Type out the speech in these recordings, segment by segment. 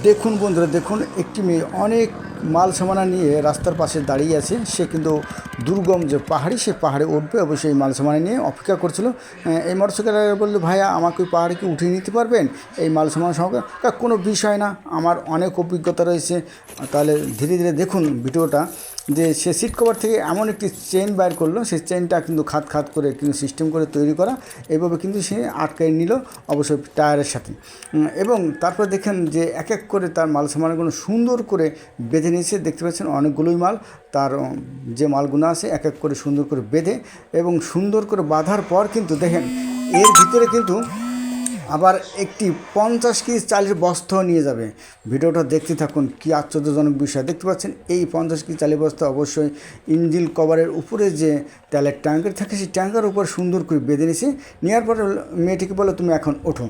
দেখুন বন্ধুরা, দেখুন একটি মেয়ে অনেক মাল সামানা নিয়ে রাস্তার পাশে দাঁড়িয়ে আছে। সে কিন্তু দুর্গম যে পাহাড়ি, সে পাহাড়ে উঠবে অবশ্যই এই মাল সামানা নিয়ে অপেক্ষা করছিল। এই মোটরসাইকেল বললো, ভাইয়া আমাকে ওই পাহাড়ে কি উঠিয়ে নিতে পারবেন এই মাল সামানা সঙ্গে? কোনো বিষয় না, আমার অনেক অভিজ্ঞতা রয়েছে। তাহলে ধীরে ধীরে দেখুন ভিডিওটা, যে সে সিট কভার থেকে এমন একটি চেন বাইর করলো। সেই চেনটা কিন্তু খাত খাত করে কিন্তু সিস্টেম করে তৈরি করা, এইভাবে কিন্তু সে আটকাই নিল অবশ্যই টায়ারের সাথে। এবং তারপর দেখেন যে এক এক করে তার মাল সামানগুলো সুন্দর করে বেঁধে নিয়েছে। দেখতে পাচ্ছেন অনেকগুলোই মাল, তার যে মালগুলো আছে এক এক করে সুন্দর করে বেঁধে এবং সুন্দর করে বাঁধার পর কিন্তু দেখেন এর ভিতরে কিন্তু আবার একটি 50 কেজি চালের বস্তাও নিয়ে যাবে। ভিডিওটা দেখতে থাকুন, কী আশ্চর্যজনক বিষয়। দেখতে পাচ্ছেন এই 50 কেজি চালের বস্তা অবশ্যই ইঞ্জিন কভারের উপরে যে তেলের ট্যাঙ্কার থাকে, সেই ট্যাঙ্কার উপর সুন্দর করে বেঁধে নিয়েছে। নেওয়ার পরে মেয়েটিকে বলো, তুমি এখন ওঠো।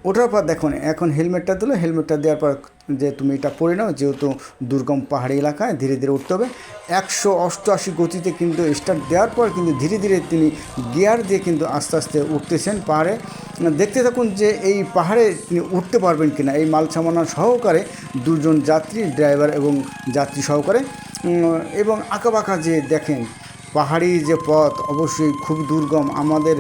ওঠার পর দেখুন এখন হেলমেটটা দিল। হেলমেটটা দেওয়ার পর যে তুমি এটা পরে নাও, যেহেতু দুর্গম পাহাড়ি এলাকায় ধীরে ধীরে উঠতে হবে। 188 গতিতে কিন্তু স্টার্ট দেওয়ার পর কিন্তু ধীরে ধীরে তিনি গিয়ার দিয়ে কিন্তু আস্তে আস্তে উঠতেছেন পাহাড়ে। দেখতে থাকুন যে এই পাহাড়ে তিনি উঠতে পারবেন কিনা এই মাল সামানা সহকারে, দুজন যাত্রী, ড্রাইভার এবং যাত্রী সহকারে। এবং আঁকাবাঁকা যে দেখেন পাহাড়ি যে পথ অবশ্যই খুব দুর্গম, আমাদের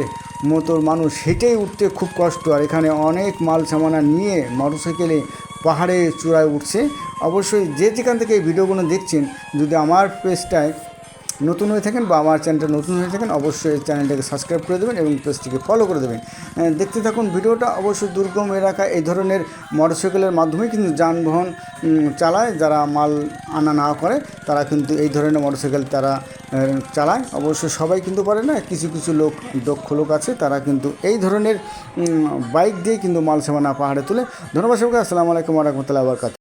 মতো মানুষ হেঁটেই উঠতে খুব কষ্ট। আর এখানে অনেক মাল সামানা নিয়ে মোটরসাইকেলে পাহাড়ে চূড়ায় উঠছে। অবশ্যই যে যেখান থেকে এই ভিডিওগুলো দেখছেন, যদি আমার পেজটায় নতুন হয়ে থাকেন বা আমার চ্যানেলটা নতুন হয়ে থাকেন, অবশ্যই চ্যানেলটাকে সাবস্ক্রাইব করে দেবেন এবং পেজটিকে ফলো করে দেবেন। দেখতে থাকুন ভিডিওটা। অবশ্যই দুর্গম এলাকায় এই ধরনের মোটরসাইকেলের মাধ্যমে কিন্তু যানবাহন চালায়। যারা মাল আনা না করে তারা কিন্তু এই ধরনের মোটরসাইকেল তারা চালায়। অবশ্যই সবাই কিন্তু পারে না, কিছু কিছু লোক, দক্ষ লোক আছে, তারা কিন্তু এই ধরনের বাইক দিয়ে কিন্তু মাল সামানা পাহাড়ে তুলে। ধন্যবাদ সবাইকে। আসসালামু আলাইকুম ওয়া রাহমাতুল্লাহি ওয়া বারাকাতুহু।